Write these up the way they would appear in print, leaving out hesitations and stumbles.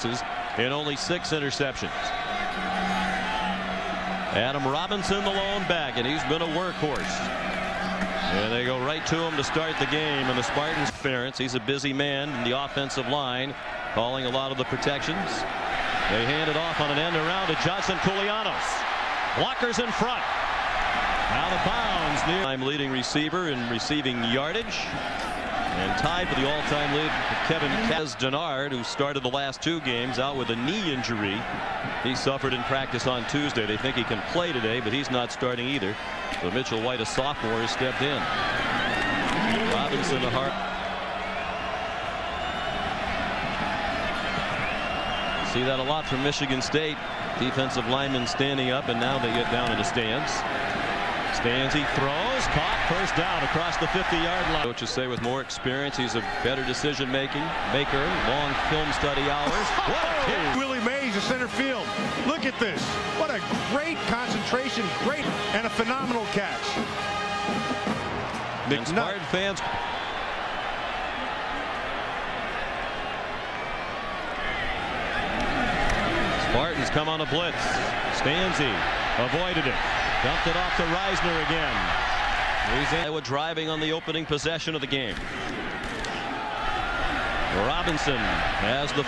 passes and only 6 interceptions. Adam Robinson, the lone back, and he's been a workhorse. And they go right to him to start the game, and the Spartans interference. He's a busy man in the offensive line, calling a lot of the protections. They hand it off on an end around to Johnson Koulianos. Blockers in front. Out of bounds. Near leading receiver in receiving yardage. And tied for the all-time lead Kevin Denard, who started the last 2 games out with a knee injury. He suffered in practice on Tuesday. They think he can play today, but he's not starting either. So Mitchell White, a sophomore, has stepped in. Robinson, a hard. See that a lot from Michigan State. Defensive linemen standing up, and now they get down in the stands. Stanzi throws, caught, first down across the 50-yard line. Coaches say with more experience, he's a better decision-maker, long film study hours. What a kick. Willie Mays, the center field. Look at this. What a great concentration, great, and a phenomenal catch. And Spartan fans. Spartans come on a blitz. Stanzi avoided it. Dumped it off to Reisner again. Iowa driving on the opening possession of the game. Robinson has the.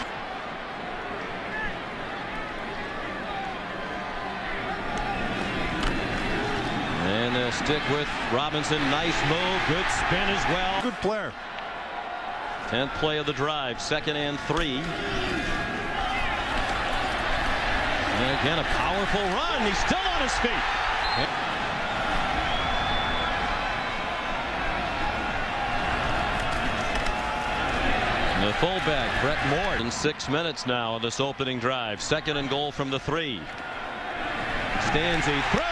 And they'll stick with Robinson. Nice move. Good spin as well. Good player. 10th play of the drive. 2nd and 3. And again, a powerful run. He's still on his feet. The fullback, Brett Moore, in 6 minutes now on this opening drive. 2nd and goal from the 3. Stanzi throw.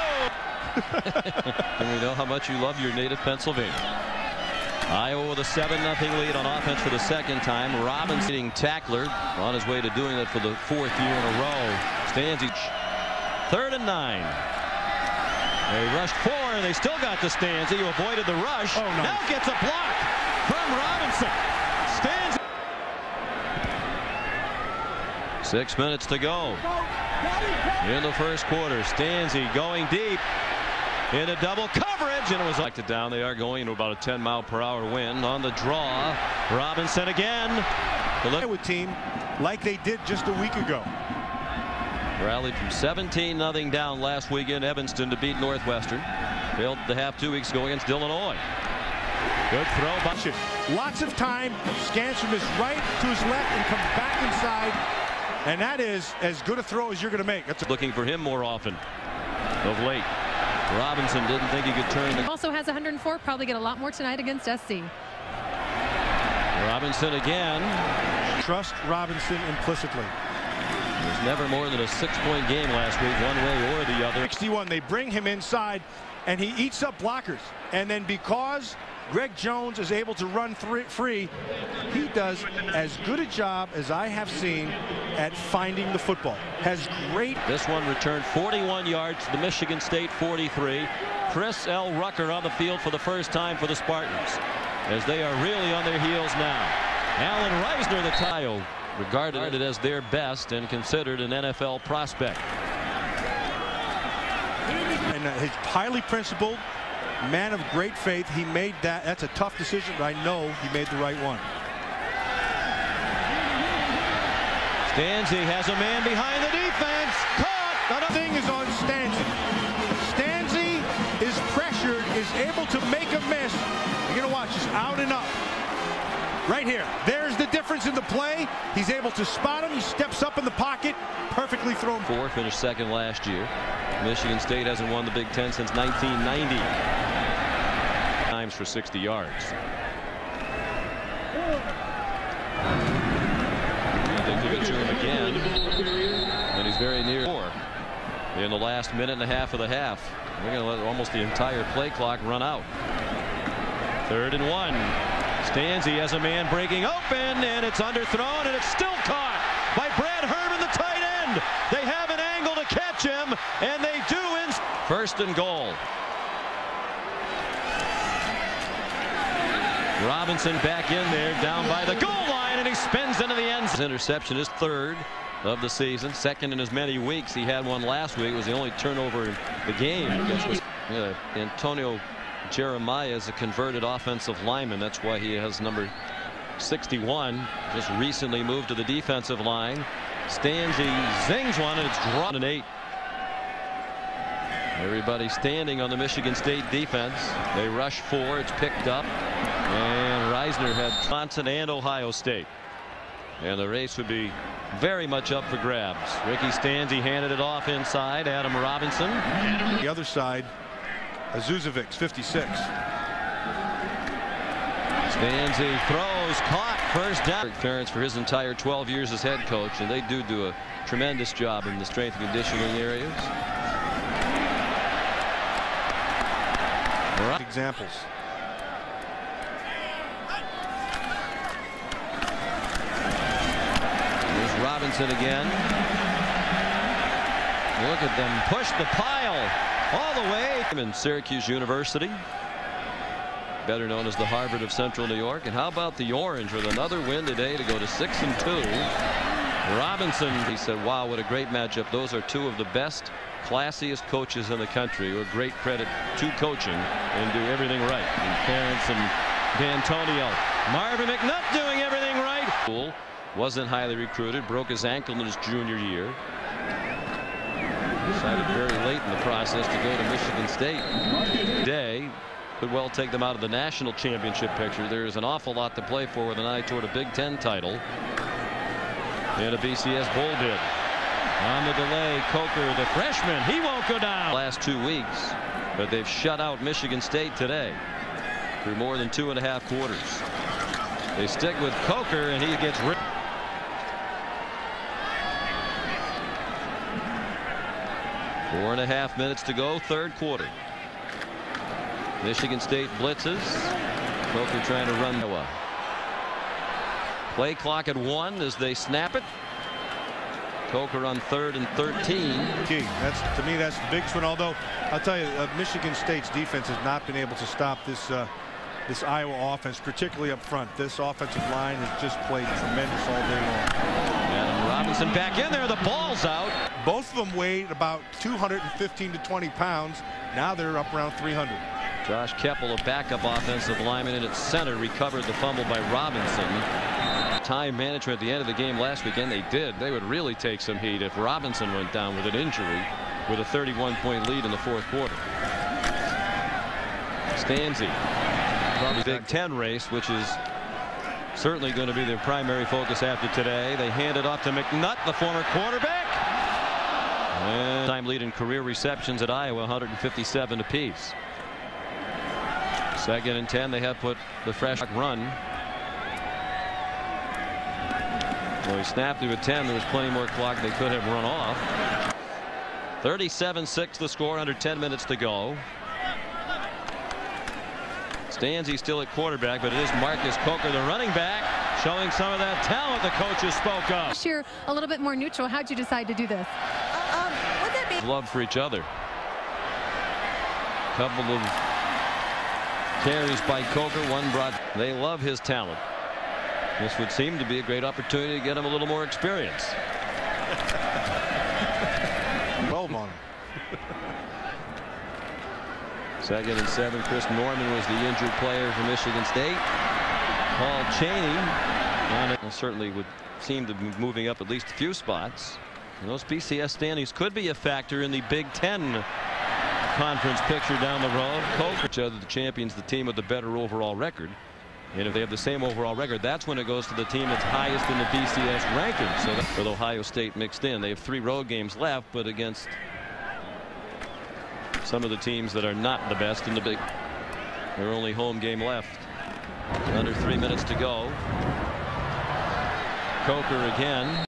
And we know how much you love your native Pennsylvania. Iowa with a 7-0 lead on offense for the 2nd time. Robinson, tackler, on his way to doing it for the 4th year in a row. Stanzi, 3rd and 9. They rushed 4, and they still got to Stanzi, who avoided the rush. Oh, no. Now gets a block from Robinson. Stanzi. 6 minutes to go in the first quarter. Stanzi going deep into double coverage, and it was knocked it down. They are going to about a 10-mile-per-hour wind on the draw. Robinson again. The Iowa team like they did just a week ago. Rallied from 17-0 down last weekend, Evanston, to beat Northwestern. Failed the half 2 weeks ago against Illinois. Good throw. Lots of time. Scans from his right to his left and comes back inside. And that is as good a throw as you're going to make. That's looking for him more often of late. Robinson didn't think he could turn. Also has 104. Probably get a lot more tonight against SC. Robinson again. Trust Robinson implicitly. It was never more than a 6-point game last week, one way or the other. 61. They bring him inside, and he eats up blockers. And then because Greg Jones is able to run free, he does as good a job as I have seen at finding the football. Has great. This one returned 41 yards to the Michigan State 43. Chris L. Rucker on the field for the first time for the Spartans, as they are really on their heels now. Alan Reisner, the Tayo, regarded as their best and considered an NFL prospect. And he's highly principled, man of great faith. He made that. That's a tough decision, but I know he made the right one. Stanzi has a man behind the defense. Caught. Another thing is on Stanzi. Stanzi is pressured, is able to make a miss. You're going to watch this out and up. Right here. There's the difference in the play. He's able to spot him. He steps up in the pocket. Perfectly thrown. Finished 2nd last year. Michigan State hasn't won the Big Ten since 1990. Times for 60 yards. They give it to him again. And he's very near. In the last minute and a half of the half. We're going to let almost the entire play clock run out. 3rd and 1. Stanzi has a man breaking open, and it's underthrown, and it's still caught by Brad Herman, the tight end. They have an angle to catch him, and they do. 1st and goal. Robinson back in there, down by the goal line. line, and he spins into the end. His interception is third of the season, second in as many weeks. He had one last week. It was the only turnover in the game. Antonio Jeremiah is a converted offensive lineman. That's why he has number 61. Just recently moved to the defensive line. Stanzi zings one, and it's drawn an 8. Everybody standing on the Michigan State defense. They rush 4. It's picked up, and Reisner had Wisconsin and Ohio State, and the race would be very much up for grabs. Ricky Stanzi handed it off inside. Adam Robinson. The other side, Azuzovic, 56. Stanzi throws, caught, first down. Ferentz for his entire 12 years as head coach, and they do a tremendous job in the strength and conditioning areas. Examples. Here's Robinson again. Look at them push the pile all the way. In Syracuse University, better known as the Harvard of Central New York. And how about the Orange with another win today to go to 6-2. Robinson, he said, wow, what a great matchup. Those are two of the best, classiest coaches in the country, who are great credit to coaching and do everything right. And Ferentz and D'Antonio. Marvin McNutt doing everything right. Wasn't highly recruited, broke his ankle in his junior year. Decided very late in the process to go to Michigan State. Today could well take them out of the national championship picture. There's an awful lot to play for with an eye toward a Big Ten title and a BCS bowl bid. On the delay, Coker, the freshman, he won't go down. Last 2 weeks, but they've shut out Michigan State today through more than 2.5 quarters. They stick with Coker, and he gets ripped. Four and a half minutes to go, third quarter. Michigan State blitzes. Coker trying to run. Play clock at 1 as they snap it. Coker on 3rd and 13. Key. To me, that's the biggest one. Although I'll tell you, Michigan State's defense has not been able to stop this Iowa offense, particularly up front. This offensive line has just played tremendous all day long. Adam Robinson back in there. The ball's out. Both of them weighed about 215 to 20 pounds. Now they're up around 300. Josh Keppel, a backup offensive lineman in its center, recovered the fumble by Robinson. Time management at the end of the game last weekend, they did. They would really take some heat if Robinson went down with an injury with a 31-point lead in the fourth quarter. Stanzi, probably Big Ten race, which is certainly going to be their primary focus after today. They hand it off to McNutt, the former quarterback. And time lead in career receptions at Iowa, 157 apiece. 2nd and 10. They have put the freshman run. Well, he snapped through a 10. There was plenty more clock they could have run off. 37-6 the score, under 10 minutes to go. Stanzi still at quarterback, but it is Marcus Coker, the running back, showing some of that talent the coaches spoke of. This year, a little bit more neutral. How'd you decide to do this? Would that be love for each other? Couple of carries by Coker, one brought. They love his talent. This would seem to be a great opportunity to get him a little more experience. 12 on him. 2nd and 7. Chris Norman was the injured player for Michigan State. Paul Chaney on it certainly would seem to be moving up at least a few spots. And those BCS standings could be a factor in the Big Ten conference picture down the road. Coker, each other, the champions, the team with the better overall record. And if they have the same overall record, that's when it goes to the team that's highest in the BCS rankings. So that's with Ohio State mixed in. They have 3 road games left, but against some of the teams that are not the best in the big. Their only home game left. Under 3 minutes to go. Coker again.